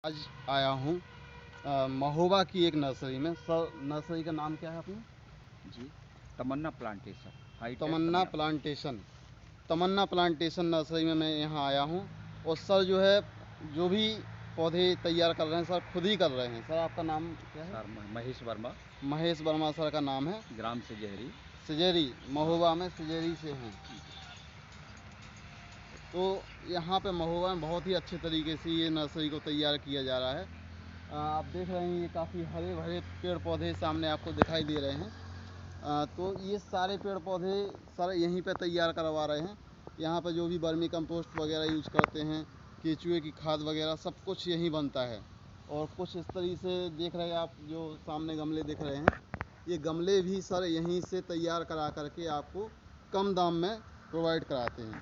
आज आया हूँ महोबा की एक नर्सरी में। सर, नर्सरी का नाम क्या है अपना? जी, तमन्ना प्लांटेशन, हाईटेक तमन्ना तमन्ना। प्लांटेशन। तमन्ना प्लांटेशन नर्सरी में मैं यहाँ आया हूँ। और सर जो है, जो भी पौधे तैयार कर रहे हैं सर, खुद ही कर रहे हैं। सर, आपका नाम क्या है? सर महेश वर्मा, महेश वर्मा सर का नाम है। ग्राम से जहरी। सिजेरी, हाँ। महोबा में सिजेरी से हैं। तो यहाँ पे महोबा में बहुत ही अच्छे तरीके से ये नर्सरी को तैयार किया जा रहा है। आप देख रहे हैं, ये काफ़ी हरे भरे पेड़ पौधे सामने आपको दिखाई दे रहे हैं। तो ये सारे पेड़ पौधे सर यहीं पे तैयार करवा रहे हैं। यहाँ पे जो भी वर्मी कंपोस्ट वगैरह यूज करते हैं, केचुए की खाद वगैरह, सब कुछ यहीं बनता है। और कुछ इस तरीके से देख रहे हैं आप, जो सामने गमले दिख रहे हैं, ये गमले भी सर यहीं से तैयार करा करके आपको कम दाम में प्रोवाइड कराते हैं।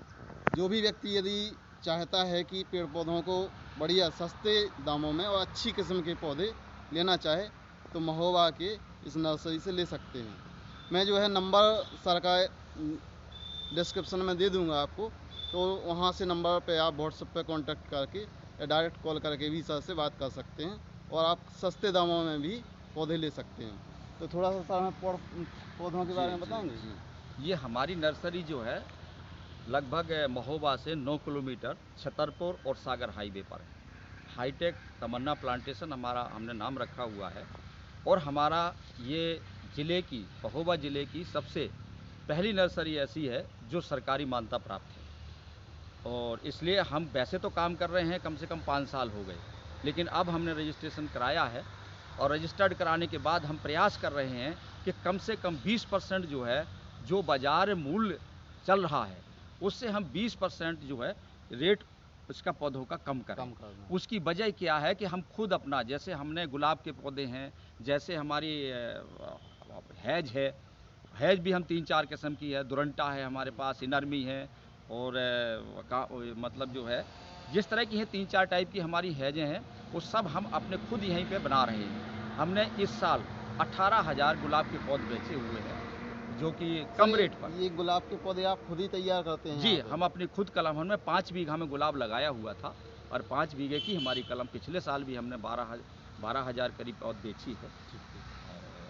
जो भी व्यक्ति यदि चाहता है कि पेड़ पौधों को बढ़िया सस्ते दामों में और अच्छी किस्म के पौधे लेना चाहे, तो महोबा के इस नर्सरी से ले सकते हैं। मैं जो है नंबर सर का डिस्क्रिप्शन में दे दूंगा आपको, तो वहाँ से नंबर पे आप व्हाट्सएप पे कांटेक्ट करके या डायरेक्ट कॉल करके भी सर से बात कर सकते हैं, और आप सस्ते दामों में भी पौधे ले सकते हैं। तो थोड़ा सा सर हमें पौधों के बारे में बताएंगे? जी, ये हमारी नर्सरी जो है लगभग महोबा से 9 किलोमीटर छतरपुर और सागर हाईवे पर है। हाईटेक तमन्ना प्लांटेशन हमारा हमने नाम रखा हुआ है। और हमारा ये ज़िले की, महोबा ज़िले की सबसे पहली नर्सरी ऐसी है जो सरकारी मान्यता प्राप्त है। और इसलिए हम वैसे तो काम कर रहे हैं, कम से कम 5 साल हो गए, लेकिन अब हमने रजिस्ट्रेशन कराया है। और रजिस्टर्ड कराने के बाद हम प्रयास कर रहे हैं कि कम से कम 20% जो है, जो बाज़ार मूल्य चल रहा है, उससे हम 20% जो है रेट उसका पौधों का कम करें। उसकी वजह क्या है कि हम खुद अपना, जैसे हमने गुलाब के पौधे हैं, जैसे हमारी हैज है, हैज भी हम 3-4 किस्म की है, दुरंटा है हमारे पास, इनरमी है, और मतलब जो है जिस तरह की हैं 3-4 टाइप की हमारी हैजें हैं, वो सब हम अपने खुद यहीं पे बना रहे हैं। हमने इस साल 18,000 गुलाब के पौधे बेचे हुए हैं, जो कि कम रेट पर। ये गुलाब के पौधे आप खुद ही तैयार करते हैं जी, यहाँ पे? हम अपनी खुद कलम, हमने 5 बीघा में गुलाब लगाया हुआ था, और 5 बीघे की हमारी कलम पिछले साल भी हमने 12,000 करीब पौध बेची है।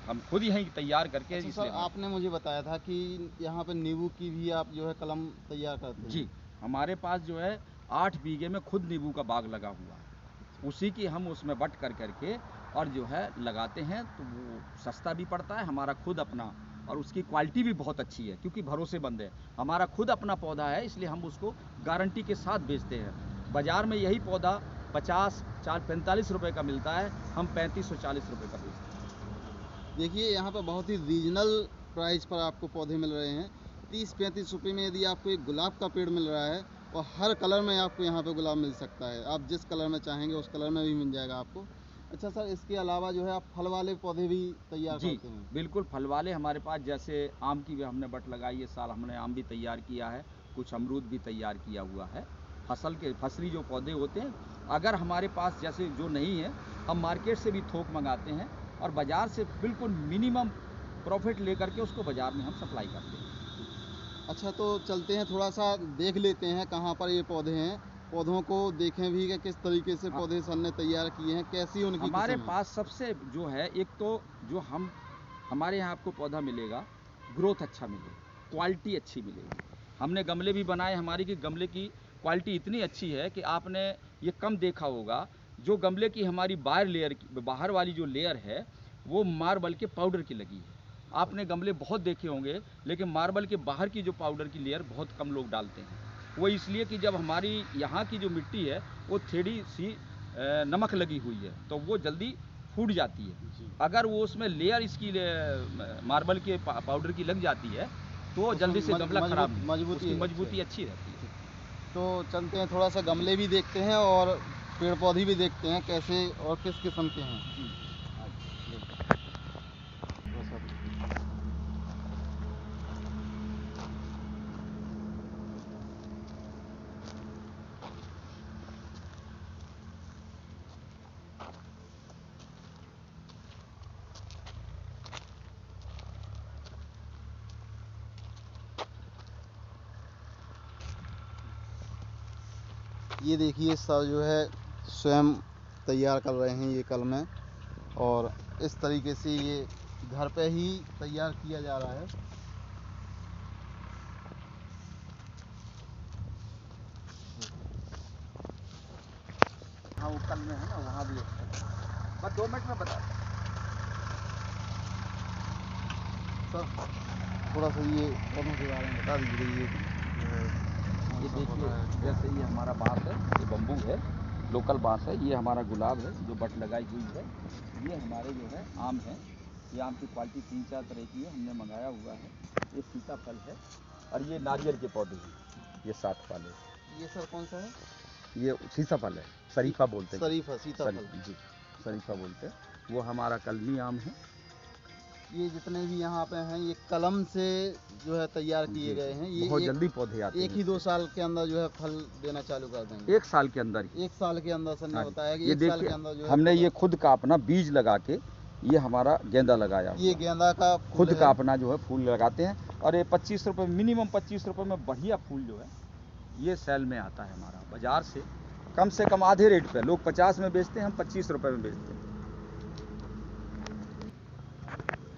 हम खुद यहीं तैयार करके। अच्छा सर, आपने मुझे बताया था कि यहाँ पे नींबू की भी आप जो है कलम तैयार करते हैं? जी, हमारे पास जो है 8 बीघे में खुद नींबू का बाग लगा हुआ है। उसी की हम उसमें बट कर करके और जो है लगाते हैं, तो वो सस्ता भी पड़ता है हमारा खुद अपना, और उसकी क्वालिटी भी बहुत अच्छी है, क्योंकि भरोसेमंद है। हमारा खुद अपना पौधा है, इसलिए हम उसको गारंटी के साथ बेचते हैं। बाज़ार में यही पौधा 45 रुपये का मिलता है, हम 3540 रुपये का बेचते हैं। देखिए, यहाँ पर बहुत ही रीजनल प्राइस पर आपको पौधे मिल रहे हैं। 30-35 रुपये में यदि आपको एक गुलाब का पेड़ मिल रहा है, और हर कलर में आपको यहाँ पे गुलाब मिल सकता है। आप जिस कलर में चाहेंगे उस कलर में भी मिल जाएगा आपको। अच्छा सर, इसके अलावा जो है आप फल वाले पौधे भी तैयार जी, करते हैं? बिल्कुल, फल वाले हमारे पास, जैसे आम की भी हमने बट लगाई, इस साल हमने आम भी तैयार किया है, कुछ अमरूद भी तैयार किया हुआ है। फसली जो पौधे होते हैं, अगर हमारे पास जैसे जो नहीं है, हम मार्केट से भी थोक मंगाते हैं, और बाज़ार से बिल्कुल मिनिमम प्रॉफिट लेकर के उसको बाज़ार में हम सप्लाई करते हैं। अच्छा, तो चलते हैं, थोड़ा सा देख लेते हैं कहाँ पर ये पौधे हैं। पौधों को देखें भी कि किस तरीके से हाँ, पौधे सर ने तैयार किए हैं, कैसी उनकी हमारे किस्म है। पास सबसे जो है, एक तो जो हमारे यहाँ आपको पौधा मिलेगा, ग्रोथ अच्छा मिलेगा, क्वालिटी अच्छी मिलेगी। हमने गमले भी बनाए हमारी, कि गमले की क्वालिटी इतनी अच्छी है कि आपने ये कम देखा होगा। जो गमले की हमारी बाहर वाली जो लेयर है, वो मार्बल के पाउडर की लगी है। आपने गमले बहुत देखे होंगे, लेकिन मार्बल के बाहर की जो पाउडर की लेयर बहुत कम लोग डालते हैं। वो इसलिए कि जब हमारी यहाँ की जो मिट्टी है, वो थोड़ी सी नमक लगी हुई है, तो वो जल्दी फूट जाती है। अगर वो उसमें लेयर इसकी मार्बल के पाउडर की लग जाती है, तो जल्दी से गमला खराब नहीं, मजबूती उसकी मजबूती अच्छी रहती है। तो चलते हैं, थोड़ा सा गमले भी देखते हैं और पेड़ पौधे भी देखते हैं कैसे और किस किस्म के हैं। जी। ये देखिए सर, जो है स्वयं तैयार कर रहे हैं ये कलमें, और इस तरीके से ये घर पे ही तैयार किया जा रहा है। हाँ वो कल में है ना, वहाँ भी बस 2 मिनट में बता। सर थोड़ा सा ये पौधों के बारे में बता दीजिए। ये देखिए, जैसे ये हमारा बांस है, ये बम्बू है, लोकल बांस है। ये हमारा गुलाब है जो बट लगाई हुई है। ये हमारे जो है आम है। ये आम की क्वालिटी 3-4 तरह की है, हमने मंगाया हुआ है। ये सीताफल है, और ये नारियल के पौधे हैं, ये 7 वाले। ये सर कौन सा है? ये सीताफल है, शरीफा बोलते हैं। शरीफा, सीताफल जी, शरीफा बोलते हैं। वो हमारा कलमी आम है। ये जितने भी यहाँ पे हैं ये कलम से जो है तैयार किए गए हैं। ये बहुत जल्दी पौधे आते हैं। 1 ही 2 साल के अंदर जो है फल देना चालू कर देंगे। 1 साल के अंदर ही। 1 साल के अंदर सर ने हाँ, बताया कि ये 1 साल देखिए, के अंदर जो है हमने ये खुद का अपना बीज लगा के ये हमारा गेंदा लगाया हुआ ये है। गेंदा का फूल खुद है। का अपना जो है फूल लगाते हैं, और ये 25 रुपये, मिनिमम 25 रुपये में बढ़िया फूल जो है ये सेल में आता है हमारा। बाजार से कम आधे रेट पे लोग 50 में बेचते हैं, हम 25 रुपये में बेचते हैं।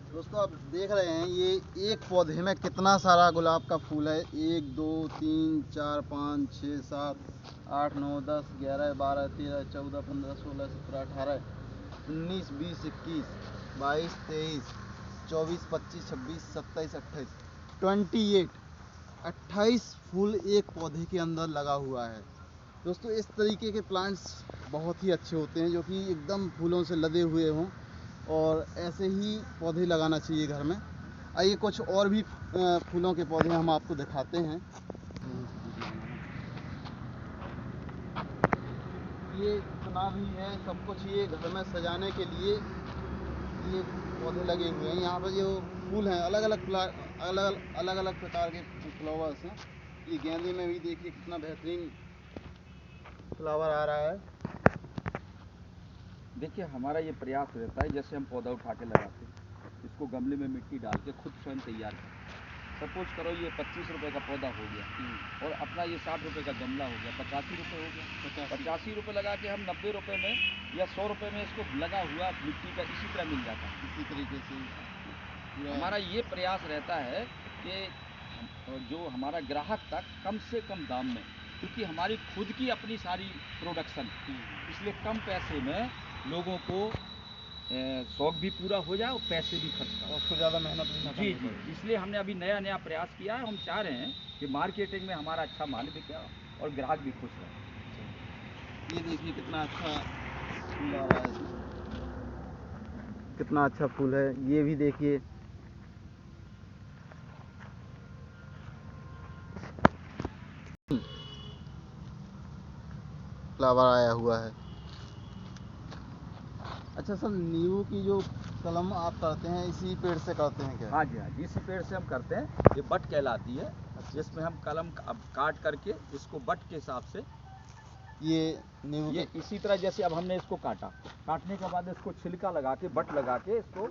दोस्तों आप देख रहे हैं ये एक पौधे में कितना सारा गुलाब का फूल है। 1 2 3 4 5 6 7 8 9 10 11 12 13 14 15 16 17 18 19 20 21 22 23 24 25 26 27 28 28 फूल एक पौधे के अंदर लगा हुआ है। दोस्तों इस तरीके के प्लांट्स बहुत ही अच्छे होते हैं जो कि एकदम फूलों से लदे हुए हों, और ऐसे ही पौधे लगाना चाहिए घर में। आइए कुछ और भी फूलों के पौधे हम आपको दिखाते हैं। ये जितना भी है सब कुछ ये घर में सजाने के लिए ये पौधे लगे हुए हैं। यहाँ पर जो फूल हैं अलग अलग प्रकार के फ्लावर्स हैं। ये गेंदे में भी देखिए कितना बेहतरीन फ्लावर आ रहा है। देखिए, हमारा ये प्रयास रहता है, जैसे हम पौधा उठा के लगाते हैं, इसको गमले में मिट्टी डाल के खुद स्वयं तैयार करें। सपोज करो ये 25 रुपये का पौधा हो गया, और अपना ये 60 रुपये का गमला हो गया, 85 रुपये हो गया। 85 रुपये लगा के हम 90 रुपये में या 100 रुपये में इसको लगा हुआ मिट्टी का इसी तरह मिल जाता है। इसी तरीके से हमारा ये प्रयास रहता है कि जो हमारा ग्राहक तक कम से कम दाम में, क्योंकि हमारी खुद की अपनी सारी प्रोडक्शन, इसलिए कम पैसे में लोगों को शौक भी पूरा हो जाए और पैसे भी खर्च करें, उसको ज़्यादा मेहनत नहीं करनी जी। इसलिए हमने अभी नया प्रयास किया है। हम चाह रहे हैं कि मार्केटिंग में हमारा अच्छा माल बिके और ग्राहक भी खुश रहे। ये देखिए कितना अच्छा फूल आ रहा है, कितना अच्छा फूल है। ये भी देखिए फ्लावर आया हुआ है। अच्छा सर, नींबू की जो कलम आप करते हैं इसी पेड़ से करते हैं क्या? हाँ जी, हाँ जी, इसी पेड़ से हम करते हैं। ये बट कहलाती है, जिसमें हम कलम अब काट करके इसको बट के हिसाब से ये नींबू ये इसी तरह, जैसे अब हमने इसको काटने के बाद इसको छिलका लगा के बट लगा के इसको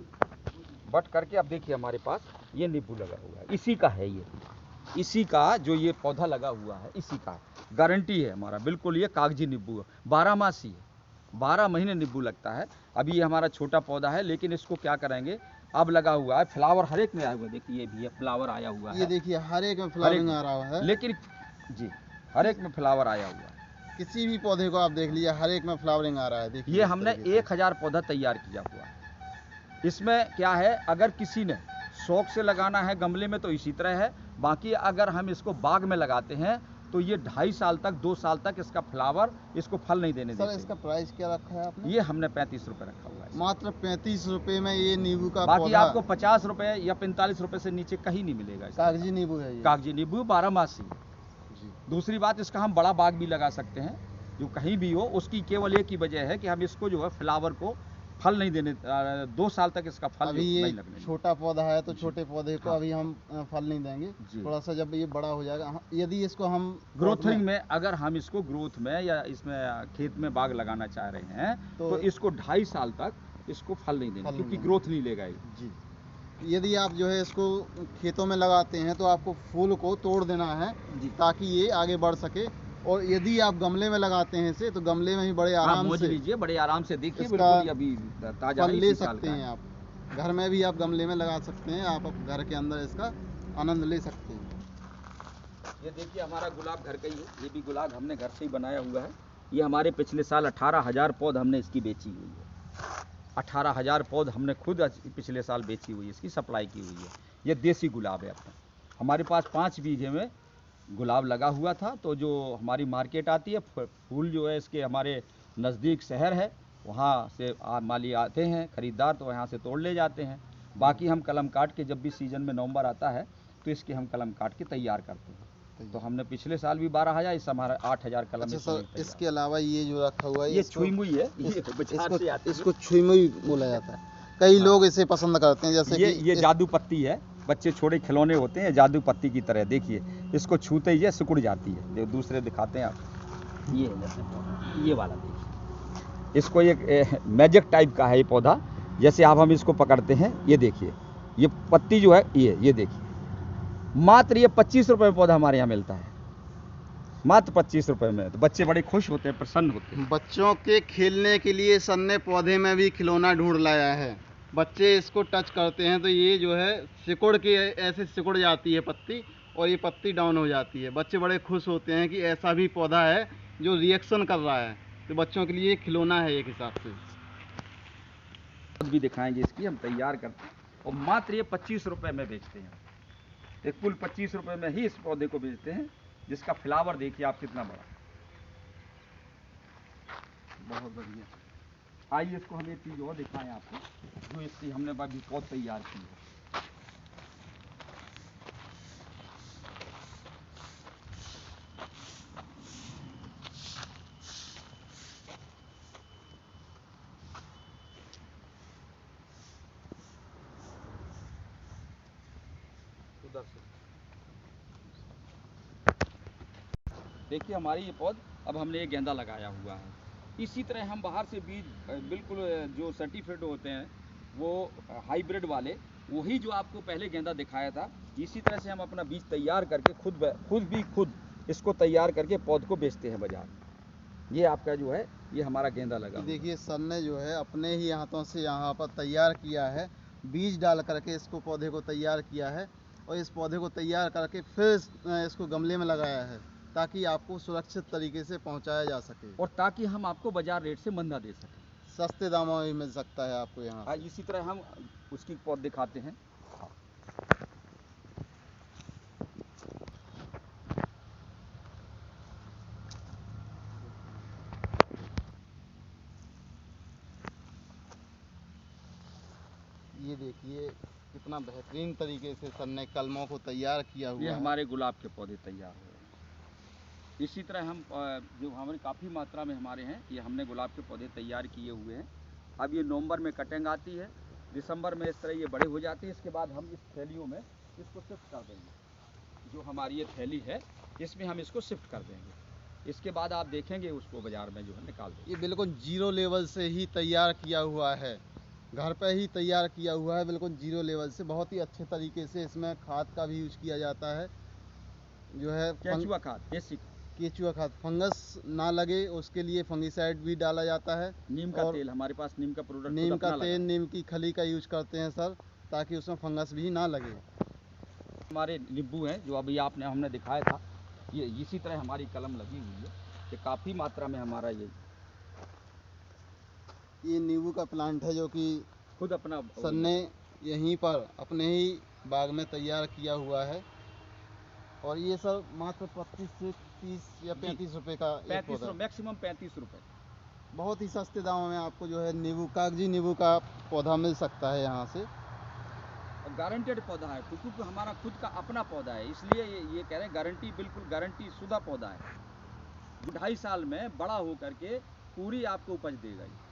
बट करके, अब देखिए हमारे पास ये नींबू लगा हुआ है, इसी का है ये, इसी का जो ये पौधा लगा हुआ है इसी का है। गारंटी है हमारा, बिल्कुल ये कागजी नींबू है, 12 मासी है, 12 महीने नींबू लगता है। अभी ये हमारा छोटा पौधा है, लेकिन इसको क्या करेंगे, अब लगा हुआ है, फ्लावर हर एक में आया हुआ है। देखिए ये भी है, फ्लावर आया हुआ है। ये देखिए हर एक में फ्लावरिंग आ रहा है। लेकिन जी, हर एक में फ्लावर आया हुआ है। किसी भी पौधे को आप देख लीजिए, हर एक में फ्लावरिंग आ रहा है। देखिए ये हमने 1000 पौधा तैयार किया हुआ है। इसमें क्या है, अगर किसी ने शौक से लगाना है गमले में तो इसी तरह है, बाकी अगर हम इसको बाग में लगाते हैं तो ये 2.5 साल तक 2 साल तक इसका फ्लावर इसको फल नहीं देने देते। सर इसका प्राइस क्या रखा है आपने? ये हमने 35 रुपये रखा हुआ है। मात्र 35 रुपये में ये नींबू का बाकी पौधा। आपको 50 रुपये या 45 रुपये से नीचे कहीं नहीं मिलेगा। कागजी नींबू है ये। कागजी नींबू 12 मासी है जी। दूसरी बात, इसका हम बड़ा बाग भी लगा सकते हैं, जो कहीं भी हो। उसकी केवल एक ही वजह है कि हम इसको जो है फ्लावर को फल नहीं देने, 2 साल तक इसका फल अभी नहीं ये लगने। छोटा पौधा है तो छोटे पौधे को हाँ। अभी हम फल नहीं देंगे। थोड़ा सा जब ये बड़ा हो जाएगा, यदि इसको हम ग्रोथिंग में, अगर हम इसको ग्रोथ में या इसमें खेत में बाग लगाना चाह रहे हैं तो इसको 2.5 साल तक इसको फल नहीं देना, क्योंकि ग्रोथ नहीं लेगा ये। जी। यदि आप जो है इसको खेतों में लगाते हैं तो आपको फूल को तोड़ देना है ताकि ये आगे बढ़ सके और यदि आप गमले में लगाते हैं इसे तो गमले में ही बड़े आप आराम मौज से लीजिए, बड़े आराम से देखिए, इसका बिल्कुल ये अभी ताज़ा फल है, ले इसी साल सकते का हैं है। आप। घर में भी आप गमले में लगा सकते हैं, आप घर के अंदर इसका आनंद ले सकते हैं। ये देखिए हमारा गुलाब घर का ही है, ये भी गुलाब हमने घर से ही बनाया हुआ है। ये हमारे पिछले साल 18,000 पौध हमने इसकी बेची हुई है। 18,000 पौध हमने खुद पिछले साल बेची हुई है, इसकी सप्लाई की हुई है। ये देसी गुलाब है अपना। हमारे पास 5 बीघे में गुलाब लगा हुआ था, तो जो हमारी मार्केट आती है, फूल जो है इसके हमारे नज़दीक शहर है, वहाँ से माली आते हैं खरीदार, तो यहाँ से तोड़ ले जाते हैं। बाकी हम कलम काट के जब भी सीज़न में नवंबर आता है तो इसके हम कलम काट के तैयार करते हैं। तो हमने पिछले साल भी 12,000, इस हमारा 8,000 कलम। अच्छा इसमें सर, तैयार। इसके अलावा ये जो रखा हुआ है ये इसको- छुई मुई है, ये बाजार से आती है। इसको छुई मुई बोला जाता है। कई लोग इसे पसंद करते हैं, जैसे ये कि जादू पत्ती है, बच्चे छोटे खिलौने होते हैं जादू पत्ती की तरह। देखिए इसको छूते ही ये सिकुड़ जाती है। जो दूसरे दिखाते हैं आप, ये है जैसे ये वाला, देखिए इसको एक मैजिक टाइप का है ये पौधा। जैसे आप हम इसको पकड़ते हैं, ये देखिए ये पत्ती जो है, ये देखिए, मात्र ये 25 रुपए में पौधा हमारे यहाँ मिलता है, मात्र 25 रुपए में। तो बच्चे बड़े खुश होते हैं, प्रसन्न होते हैं। बच्चों के खेलने के लिए सन ने पौधे में भी खिलौना ढूंढ लाया है। बच्चे इसको टच करते हैं तो ये जो है सिकुड़ के ऐसे सिकुड़ जाती है पत्ती, और ये पत्ती डाउन हो जाती है। बच्चे बड़े खुश होते हैं कि ऐसा भी पौधा है जो रिएक्शन कर रहा है। तो बच्चों के लिए खिलौना है एक हिसाब से। भी दिखाएंगे, इसकी हम तैयार करते हैं और मात्र ये 25 रुपए में बेचते हैं। ये कुल 25 रुपए में ही इस पौधे को बेचते हैं, जिसका फ्लावर देखिए आप कितना बड़ा। बहुत बढ़िया। आइए इसको हम एक चीज़ और दिखाएं आपको, जो इसकी हमने अभी पौध तैयार की है। उधर से देखिए हमारी ये पौध, अब हमने ये गेंदा लगाया हुआ है। इसी तरह हम बाहर से बीज बिल्कुल जो सर्टिफाइड होते हैं, वो हाइब्रिड वाले, वही जो आपको पहले गेंदा दिखाया था, इसी तरह से हम अपना बीज तैयार करके खुद इसको तैयार करके पौध को बेचते हैं बाजार में। ये आपका जो है, ये हमारा गेंदा लगा हुआ है। देखिए सर ने जो है अपने ही हाथों से यहाँ पर तैयार किया है, बीज डाल करके इसको पौधे को तैयार किया है, और इस पौधे को तैयार करके फिर इसको गमले में लगाया है, ताकि आपको सुरक्षित तरीके से पहुंचाया जा सके और ताकि हम आपको बाजार रेट से मंदा दे सकें, सस्ते दामों में मिल सकता है आपको यहाँ आज से। इसी तरह हम उसकी पौध दिखाते हैं। ये देखिए कितना बेहतरीन तरीके से सर ने कलमों को तैयार किया हुआ ये है। हमारे गुलाब के पौधे तैयार हो रहे हैं। इसी तरह हम जो हमारे काफ़ी मात्रा में हमारे हैं, ये हमने गुलाब के पौधे तैयार किए हुए हैं। अब ये नवंबर में कटिंग आती है, दिसंबर में इस तरह ये बड़े हो जाते हैं। इसके बाद हम इस थैलियों में इसको शिफ्ट कर देंगे। जो हमारी ये थैली है, इसमें हम इसको शिफ्ट कर देंगे। इसके बाद आप देखेंगे उसको बाज़ार में जो है निकाल देंगे। ये बिल्कुल जीरो लेवल से ही तैयार किया हुआ है, घर पे ही तैयार किया हुआ है, बिल्कुल जीरो लेवल से। बहुत ही अच्छे तरीके से इसमें खाद का भी यूज किया जाता है, जो है केंचुआ खाद, बेसिक केचुआ खाद, फंगस ना लगे उसके लिए फंगिसाइड भी डाला जाता है। नीम का और तेल, हमारे पास नीम का प्रोडक्ट नीम खुद का अपना लगा तेल, है। नीम की खली का यूज करते हैं सर, ताकि उसमें फंगस भी ना लगे। हमारे नींबू हैं जो अभी हमने दिखाया था, ये इसी तरह हमारी कलम लगी हुई है। ये काफ़ी मात्रा में हमारा ये नींबू का प्लांट है, जो कि खुद अपना सर ने यहीं पर अपने ही बाग में तैयार किया हुआ है। और ये सर मात्र 25 से 30 या 35 रुपए का एक 35 पौधा है। मैक्सिमम 35 रुपए। बहुत ही सस्ते दामों में आपको जो है नींबू, कागजी नींबू का पौधा मिल सकता है यहाँ से। और गारंटेड पौधा है, क्योंकि हमारा खुद का अपना पौधा है, इसलिए ये कह रहे हैं गारंटी, बिल्कुल गारंटी शुदा पौधा है। 2.5 साल में बड़ा हो करके पूरी आपको उपज देगा ये।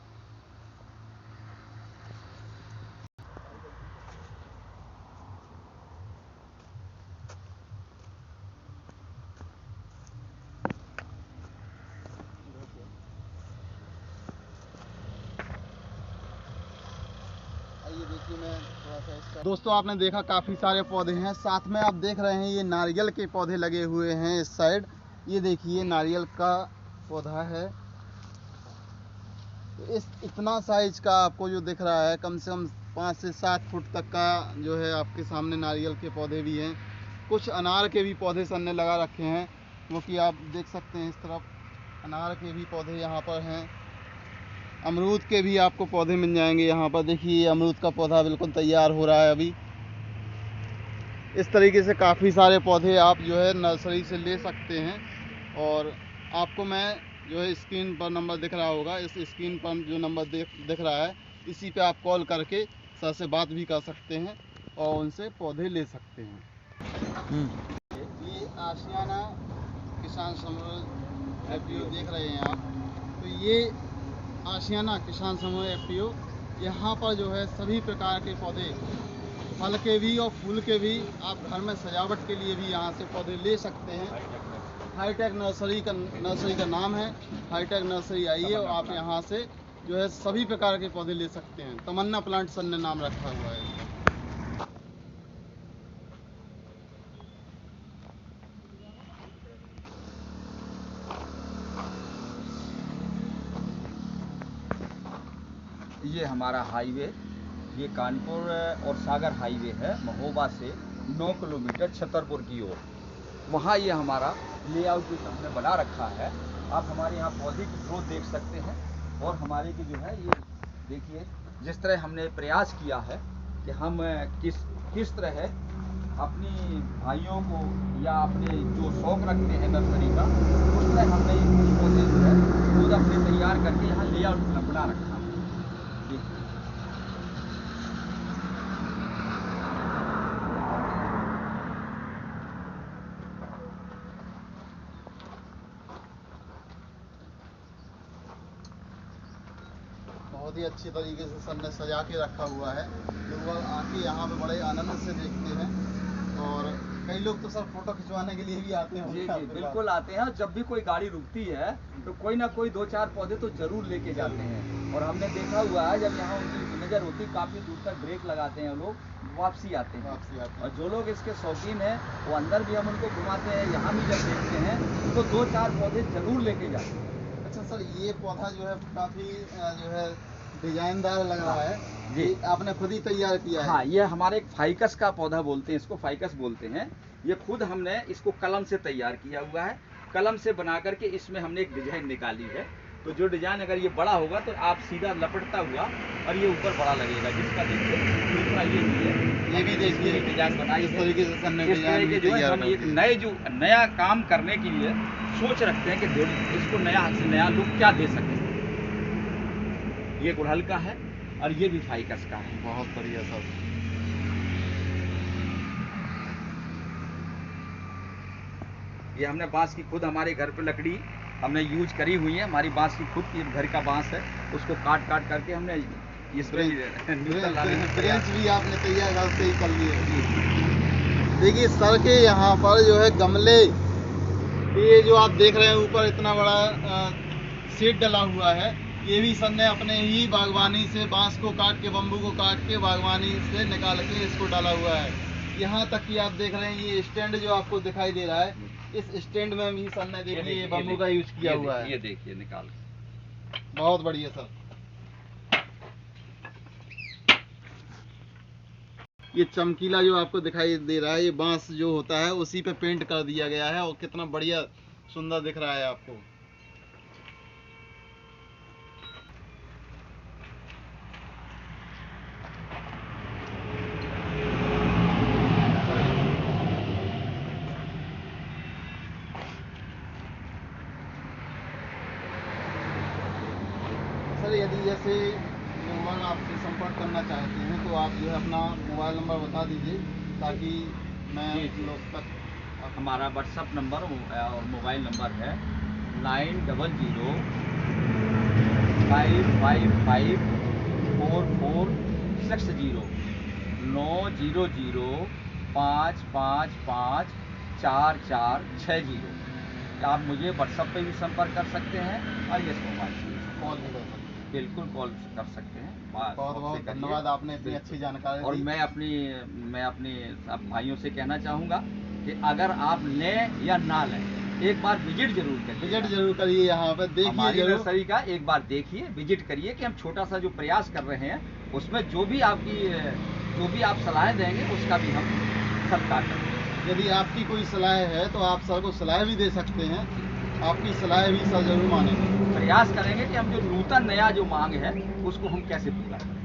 ये देखिए मैं थोड़ा सा इसका, दोस्तों आपने देखा काफ़ी सारे पौधे हैं, साथ में आप देख रहे हैं ये नारियल के पौधे लगे हुए हैं इस साइड। ये देखिए नारियल का पौधा है। इस इतना साइज का आपको जो दिख रहा है, कम से कम 5 से 7 फुट तक का जो है आपके सामने नारियल के पौधे भी हैं। कुछ अनार के भी पौधे सर ने लगा रखे हैं, वो कि आप देख सकते हैं। इस तरफ अनार के भी पौधे यहाँ पर हैं। अमरूद के भी आपको पौधे मिल जाएंगे यहाँ पर। देखिए अमरूद का पौधा बिल्कुल तैयार हो रहा है अभी। इस तरीके से काफ़ी सारे पौधे आप जो है नर्सरी से ले सकते हैं। और आपको मैं जो है स्क्रीन पर नंबर दिख रहा होगा, इस स्क्रीन पर जो नंबर दिख रहा है, इसी पे आप कॉल करके सर से बात भी कर सकते हैं और उनसे पौधे ले सकते हैं। ये आशियाना किसान समूह एफपीओ देख रहे हैं आप। तो ये आशियाना किसान समूह एफपीओ, यहाँ पर जो है सभी प्रकार के पौधे, फल के भी और फूल के भी, आप घर में सजावट के लिए भी यहाँ से पौधे ले सकते हैं। हाईटेक नर्सरी का नाम है। हाईटेक नर्सरी आइए और आप यहाँ से जो है सभी प्रकार के पौधे ले सकते हैं। तमन्ना प्लांट सर ने नाम रखा हुआ है इसका। ये हमारा हाईवे, ये कानपुर और सागर हाईवे है, महोबा से 9 किलोमीटर छतरपुर की ओर। वहाँ ये हमारा लेआउट जो हमने बना रखा है। आप हमारे यहाँ पौधे की ग्रोथ देख सकते हैं। और हमारे की जो है ये देखिए, जिस तरह हमने प्रयास किया है कि हम किस तरह अपनी भाइयों को या अपने जो शौक रखते हैं नर्सरी का, उस तरह हमने ये कुछ पौधे जो है खुद अपने तैयार करके यहाँ लेआउट बना रखा है। देखिए बहुत ही अच्छी तरीके से सर ने सजा के रखा हुआ है। लोग आके यहाँ पे बड़े आनंद से देखते हैं। और कई लोग तो सर फोटो खिंचवाने के लिए भी आते हैं। जी जी बिल्कुल आते हैं। जब भी कोई गाड़ी रुकती है तो कोई ना कोई 2-4 पौधे तो जरूर लेके जाते हैं। और हमने देखा हुआ है, जब यहाँ उनकी नज़र होती, काफ़ी दूर तक ब्रेक लगाते हैं लोग, वापसी आते हैं। और जो लोग इसके शौकीन हैं वो अंदर भी हम उनको घुमाते हैं, यहाँ भी जब देखते हैं तो 2-4 पौधे जरूर लेके जाते हैं। अच्छा सर, ये पौधा जो है काफ़ी जो है डिजाइनदार लग रहा है जी। आपने खुद ही तैयार किया है? हाँ, ये हमारे एक फाइकस का पौधा बोलते हैं, इसको फाइकस बोलते हैं। ये खुद हमने इसको कलम से तैयार किया हुआ है। कलम से बना करके इसमें हमने एक डिजाइन निकाली है। तो जो डिजाइन अगर ये बड़ा होगा तो आप सीधा लपटता हुआ और ये ऊपर बड़ा लगेगा, जिसका देखिए दूसरा ये भी है। ये भी देखिए डिजाइन बनाई इस तरीके से हमने इस तरह के जो है हम एक नया काम करने के लिए सोच रखते हैं कि इसको नया से नया लुक क्या दे सकें। ये गुड़हल का है और ये भी फाइकस का है। बहुत बढ़िया सर। ये हमने बांस की खुद हमारे घर पे लकड़ी हमने यूज करी हुई है। हमारी बांस की खुद की घर का बांस है, उसको काट करके हमने इस ब्रेंच भी आपने तैयार घर से ही कर लिए। देखिए सर के यहाँ पर जो है गमले, ये जो आप देख रहे हैं ऊपर इतना बड़ा शेड डला हुआ है, ये भी सर ने अपने ही बागवानी से बांस को काट के, बम्बू को काट के बागवानी से निकाल के इसको डाला हुआ है। यहाँ तक कि आप देख रहे हैं ये स्टैंड जो आपको दिखाई दे रहा है, इस स्टैंड में भी सर ने देखिए बम्बू का यूज किया हुआ है। ये देखिए निकाल, बहुत बढ़िया सर। ये चमकीला जो आपको दिखाई दे रहा है, ये बांस जो होता है उसी पे पेंट कर दिया गया है और कितना बढ़िया सुंदर दिख रहा है आपको। सर यदि जैसे लोग आपसे संपर्क करना चाहते हैं तो आप जो है अपना मोबाइल नंबर बता दीजिए ताकि मैं लोग तक। हमारा व्हाट्सअप नंबर और मोबाइल नंबर है 9000555446 900555460। आप मुझे व्हाट्सअप पे भी संपर्क कर सकते हैं और ये मोबाइल से कॉल भी कर सकते हैं। बिल्कुल कॉल कर सकते हैं। बहुत बहुत धन्यवाद, आपने इतनी अच्छी जानकारी दी। और मैं अपने सब भाइयों से कहना चाहूँगा कि अगर आप लें या ना लें, एक बार विजिट जरूर करिए। विजिट जरूर करिए, यहाँ पे देखिए हमारी जरूर। नर्सरी का एक बार देखिए, विजिट करिए कि हम छोटा सा जो प्रयास कर रहे हैं उसमें जो भी आप सलाहें देंगे उसका भी हम सत्कार करेंगे। यदि आपकी कोई सलाह है तो आप सर को सलाह भी दे सकते हैं, आपकी सलाह भी सर जरूर मानेंगे। प्रयास करेंगे कि हम जो नूतन नया जो मांग है उसको हम कैसे पूरा करें।